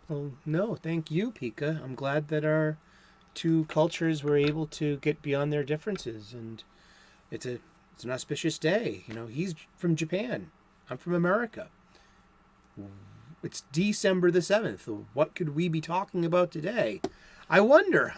Well, no, thank you, Pika. I'm glad that our two cultures were able to get beyond their differences, and it's a it's an auspicious day. You know, he's from Japan. I'm from America. It's December the 7th. What could we be talking about today? I wonder.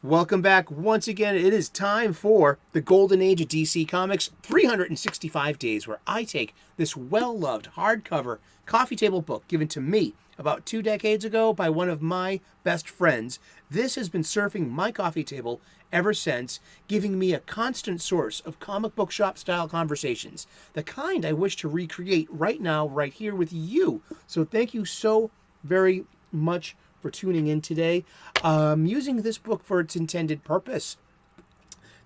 Welcome back once again. It is time for the Golden Age of DC Comics 365 days, where I take this well loved hardcover coffee table book given to me about 2 decades ago by one of my best friends. This has been surfing my coffee table ever since, giving me a constant source of comic book shop style conversations, the kind I wish to recreate right now, right here with you. So thank you so very much for tuning in today. Using this book for its intended purpose.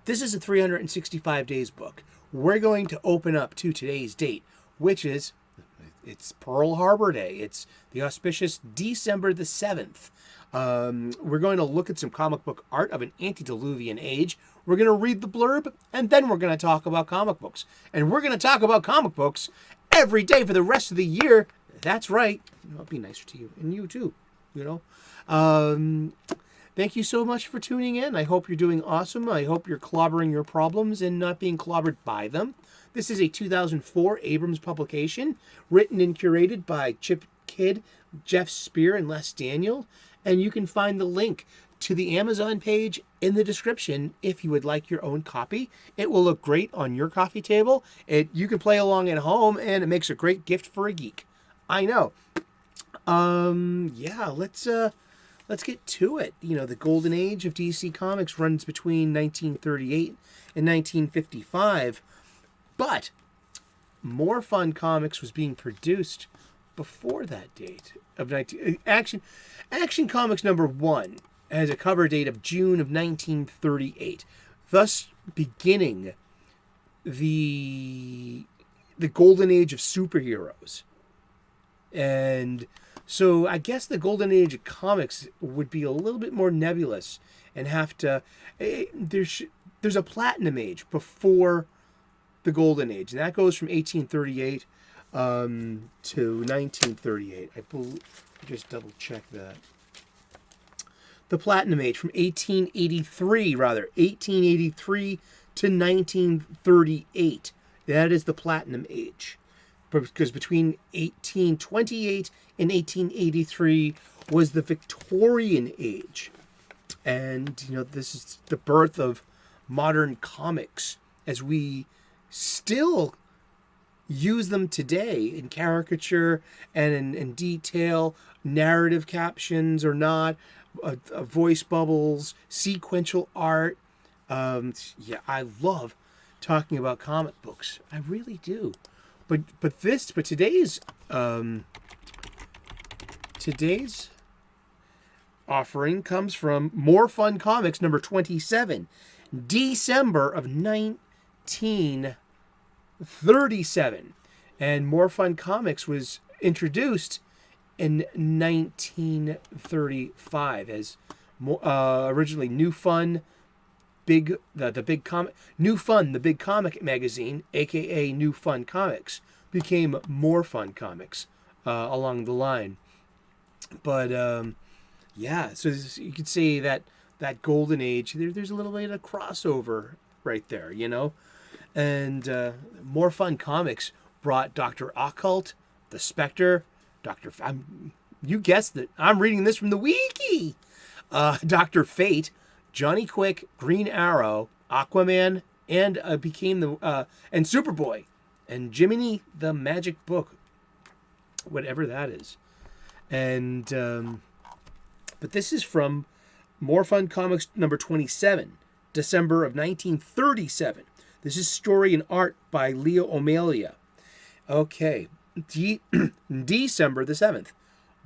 This is a 365 days book. We're going to open up to today's date, which is it's Pearl Harbor Day. It's the auspicious December the 7th. We're going to look at some comic book art of an antediluvian age. We're going to read the blurb, and then we're going to talk about comic books. And we're going to talk about comic books every day for the rest of the year. That's right. I'll be nicer to you, and you too. Thank you so much for tuning in. I hope you're doing awesome. I hope you're clobbering your problems and not being clobbered by them. This is a 2004 Abrams publication, written and curated by Chip Kidd, Geoff Spear, and Les Daniel. And you can find the link to the Amazon page in the description if you would like your own copy. It will look great on your coffee table. You can play along at home, and it makes a great gift for a geek. I know. Yeah, let's get to it. You know, the golden age of DC Comics runs between 1938 and 1955, but More Fun Comics was being produced before that date of Action Comics number 1 has a cover date of June of 1938, thus beginning the golden age of superheroes. And so I guess the golden age of comics would be a little bit more nebulous and have to. There's a platinum age before the golden age, and that goes from 1838 to 1938. I believe. Just double check that. The platinum age from 1883 to 1938. That is the platinum age. Because between 1828 and 1883 was the Victorian age. And, you know, this is the birth of modern comics as we still use them today in caricature and in detail, narrative captions or not, voice bubbles, sequential art. Yeah, I love talking about comic books. I really do. But today's offering comes from More Fun Comics number 27, December of 1937. And More Fun Comics was introduced in 1935 as originally New Fun, the big comic the big comic magazine, aka New Fun Comics, became More Fun Comics along the line. But yeah, so you could say that golden age, there's a little bit of crossover right there, you know. And More Fun Comics brought Dr. Occult, the Spectre, you guessed it, I'm reading this from the wiki. Dr. Fate, Johnny Quick, Green Arrow, Aquaman, and became and Superboy, and Jiminy the Magic Book, whatever that is. And but this is from More Fun Comics number 27, December of 1937. This is story and art by Leo O'Malia. Okay, December the 7th.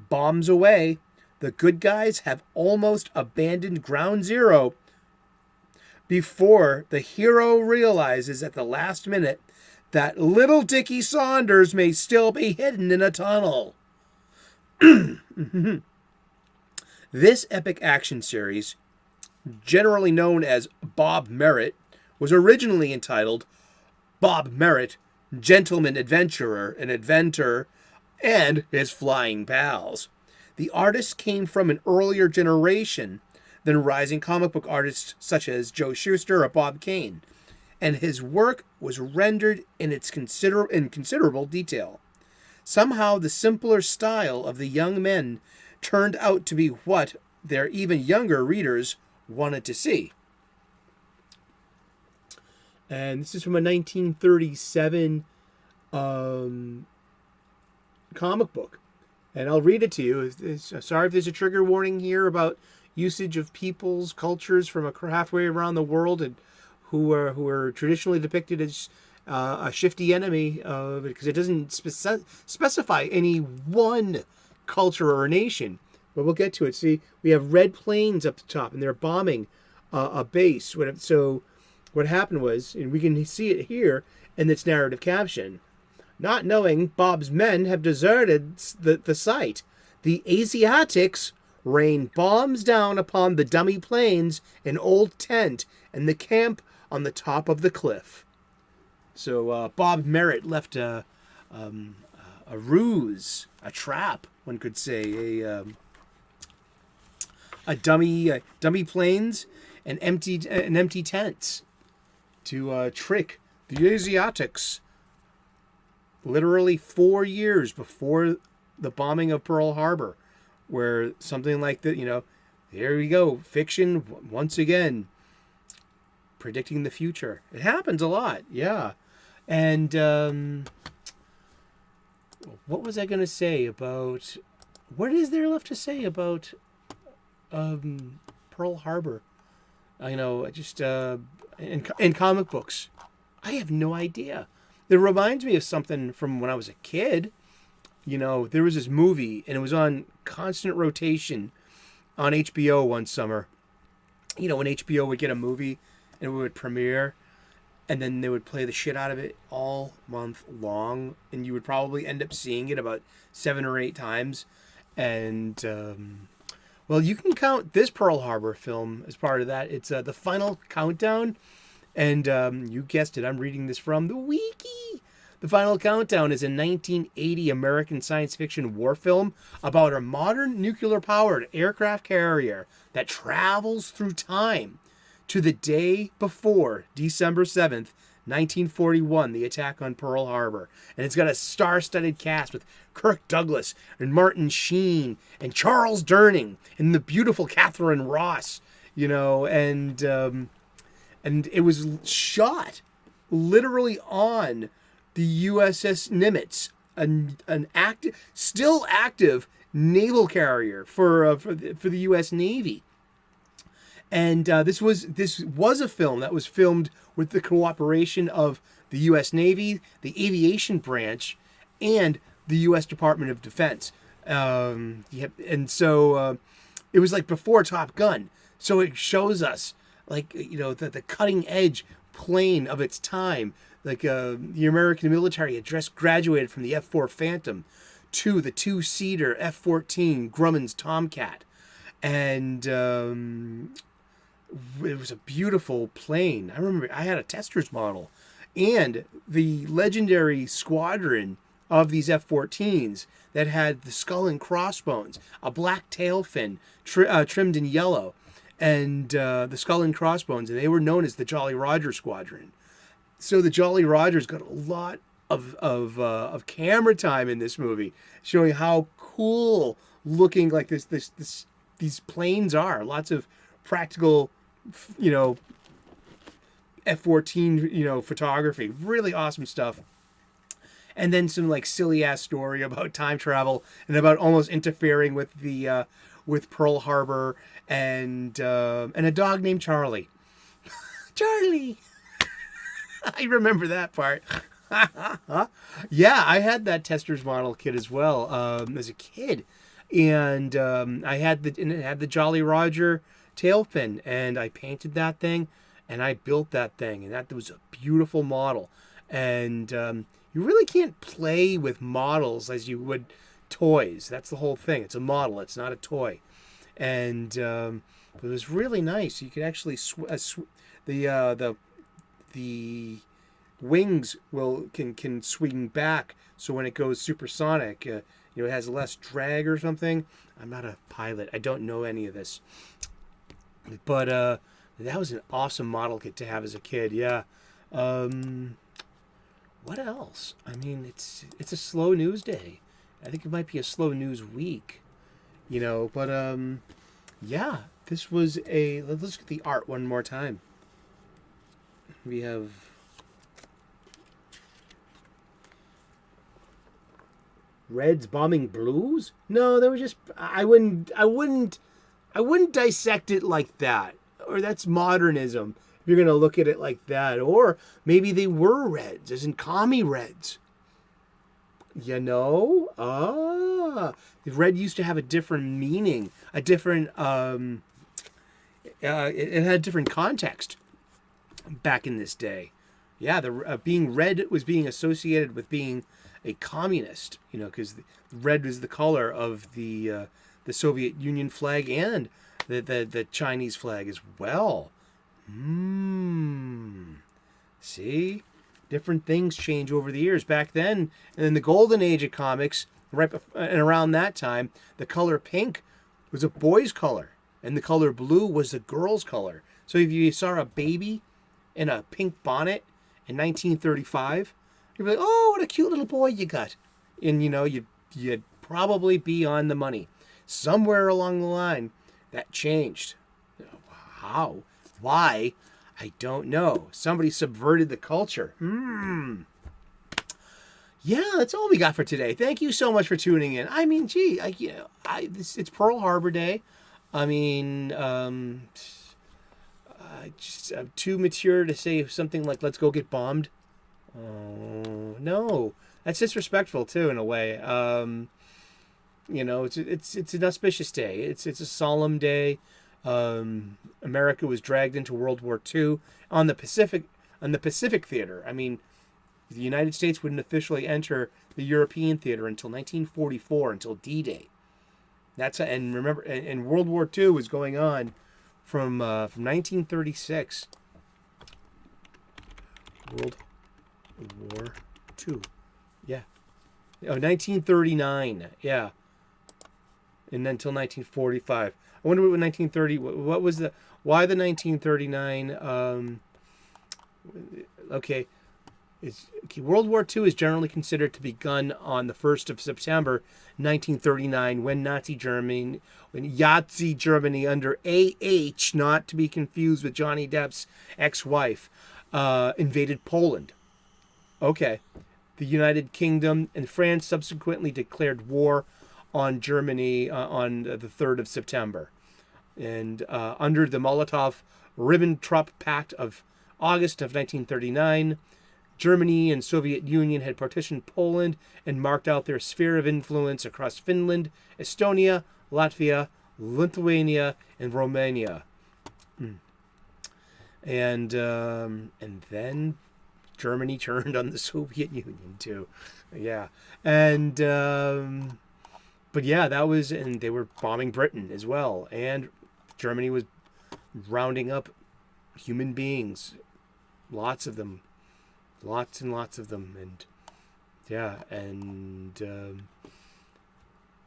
Bombs away. The good guys have almost abandoned Ground Zero before the hero realizes at the last minute that little Dickie Saunders may still be hidden in a tunnel. This epic action series, generally known as Bob Merritt, was originally entitled Bob Merritt, Gentleman Adventurer and Inventor, and His Flying Pals. The artist came from an earlier generation than rising comic book artists such as Joe Shuster or Bob Kane, and his work was rendered in considerable detail. Somehow, the simpler style of the young men turned out to be what their even younger readers wanted to see. And this is from a 1937 comic book. And I'll read it to you. Sorry if there's a trigger warning here about usage of peoples, cultures from halfway around the world, and who are traditionally depicted as a shifty enemy, because it doesn't specify any one culture or nation. But we'll get to it. See, we have red planes up the top, and they're bombing a base. So what happened was, and we can see it here in its narrative caption, not knowing Bob's men have deserted the site, the Asiatics rain bombs down upon the dummy planes, an old tent, and the camp on the top of the cliff. So Bob Merritt left a ruse, a trap, one could say, a dummy planes and empty tents to trick the Asiatics. Literally 4 years before the bombing of Pearl Harbor, where something like that, there we go, fiction once again, predicting the future. It happens a lot, yeah. And what was I going to say about, what is there left to say about Pearl Harbor? Just in comic books, I have no idea. It reminds me of something from when I was a kid. There was this movie, and it was on constant rotation on HBO one summer. When HBO would get a movie and it would premiere, and then they would play the shit out of it all month long, and you would probably end up seeing it about 7 or 8 times. And, well, you can count this Pearl Harbor film as part of that. It's the Final Countdown. And you guessed it, I'm reading this from the wiki. The Final Countdown is a 1980 American science fiction war film about a modern nuclear-powered aircraft carrier that travels through time to the day before December 7th, 1941, the attack on Pearl Harbor. And it's got a star-studded cast with Kirk Douglas and Martin Sheen and Charles Durning and the beautiful Catherine Ross, and it was shot literally on the USS Nimitz, an still active naval carrier for the U.S. Navy. And this was a film that was filmed with the cooperation of the U.S. Navy, the aviation branch, and the U.S. Department of Defense. And so it was like before Top Gun. So it shows us the cutting edge plane of its time. The American military had just graduated from the F-4 Phantom to the 2-seater F-14 Grumman's Tomcat. And it was a beautiful plane. I remember I had a tester's model. And the legendary squadron of these F-14s that had the skull and crossbones, a black tail fin trimmed in yellow, and the skull and crossbones, and they were known as the Jolly Roger Squadron. So the Jolly Rogers got a lot of camera time in this movie, showing how cool looking like these planes are. Lots of practical, F-14, photography. Really awesome stuff. And then some silly ass story about time travel and about almost interfering with the with Pearl Harbor and a dog named Charlie. Charlie. I remember that part. Yeah, I had that tester's model kit as well as a kid, and it had the Jolly Roger tail fin, and I painted that thing, and I built that thing, and that was a beautiful model. And you really can't play with models as you would toys. That's the whole thing. It's a model. It's not a toy. And it was really nice. You could actually the wings can swing back, so when it goes supersonic, it has less drag or something. I'm not a pilot. I don't know any of this. But that was an awesome model kit to have as a kid. Yeah. What else? I mean, it's a slow news day. I think it might be a slow news week. But yeah, this was let's look at the art one more time. We have Reds bombing Blues? No, they were just I wouldn't dissect it like that. Or that's modernism. If you're going to look at it like that, or maybe they were Reds, as in commie Reds. Red used to have a different meaning, a different it had a different context back in this day. Yeah, the being red was being associated with being a communist, because red was the color of the Soviet Union flag and the Chinese flag as well. See? Different things change over the years. Back then, in the golden age of comics, and around that time, the color pink was a boy's color, and the color blue was a girl's color. So if you saw a baby in a pink bonnet in 1935, you'd be like, "Oh, what a cute little boy you got," and you'd probably be on the money. Somewhere along the line, that changed. How? Why? I don't know. Somebody subverted the culture. Yeah, that's all we got for today. Thank you so much for tuning in. I mean, gee, it's Pearl Harbor Day. I mean, I'm too mature to say something like "Let's go get bombed." Oh no, that's disrespectful too, in a way. It's an auspicious day. It's a solemn day. America was dragged into World War II on the Pacific theater. I mean, the United States wouldn't officially enter the European theater until 1944, until D-Day. And remember, and World War II was going on from 1936. World War II, yeah. 1939, yeah. And then until 1945. I wonder what 1930. What was why the 1939? Okay. World War II is generally considered to begun on the 1st of September 1939 when Yahtzee Germany under A.H., not to be confused with Johnny Depp's ex-wife, invaded Poland. Okay. The United Kingdom and France subsequently declared war on Germany on the 3rd of September. And under the Molotov-Ribbentrop Pact of August of 1939, Germany and Soviet Union had partitioned Poland and marked out their sphere of influence across Finland, Estonia, Latvia, Lithuania, and Romania. And then Germany turned on the Soviet Union too. Yeah. And but yeah, and they were bombing Britain as well. And Germany was rounding up human beings. Lots of them. Lots and lots of them. And yeah, and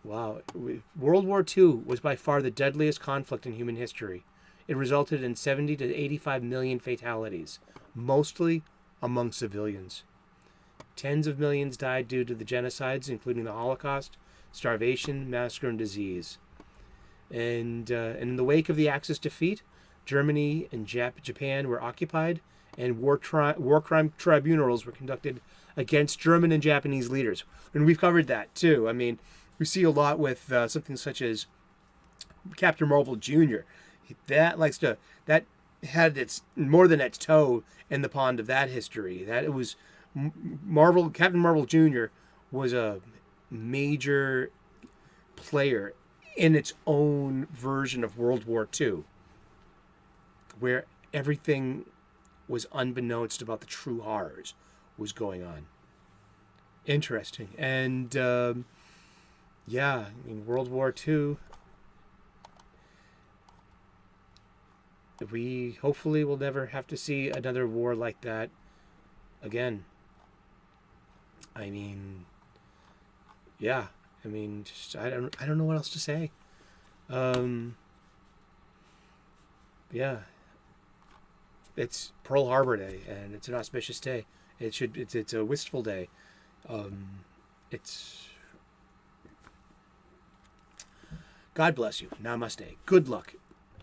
wow. World War II was by far the deadliest conflict in human history. It resulted in 70 to 85 million fatalities, mostly among civilians. Tens of millions died due to the genocides, including the Holocaust, starvation, massacre, and disease. And in the wake of the Axis defeat, Germany and Japan were occupied, and war crime tribunals were conducted against German and Japanese leaders. And we've covered that too. I mean, we see a lot with something such as Captain Marvel Jr. That had its more than its toe in the pond of that history. That it was Captain Marvel Jr. was a major player in its own version of World War II, where everything was unbeknownst about the true horrors was going on. Interesting. And yeah, I mean, World War II, we hopefully will never have to see another war like that again. I mean, yeah, I mean, just, I don't know what else to say. Yeah, it's Pearl Harbor Day, and it's an auspicious day. It's a wistful day. It's God bless you. Namaste. Good luck.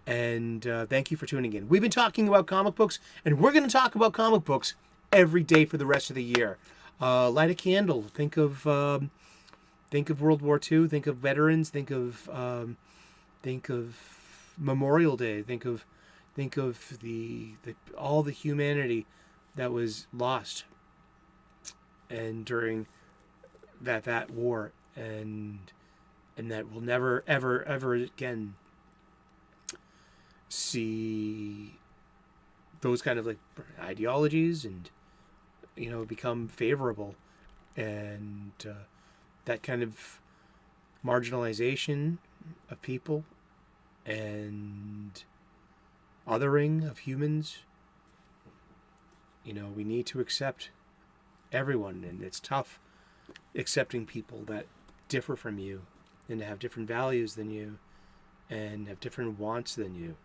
And thank you for tuning in. We've been talking about comic books, and we're going to talk about comic books every day for the rest of the year. Light a candle. Think of World War II. Think of veterans. Think of Memorial Day. Think of the all the humanity that was lost and during that war, and that we'll never ever again see those kind of like ideologies and become favorable, and that kind of marginalization of people and othering of humans. We need to accept everyone, and it's tough accepting people that differ from you and have different values than you and have different wants than you.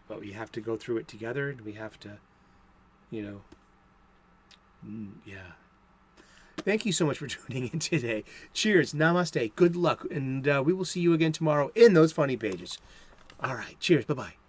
But we have to go through it together, and we have to, yeah. Thank you so much for tuning in today. Cheers, namaste, good luck, and we will see you again tomorrow in those funny pages. All right, cheers, bye-bye.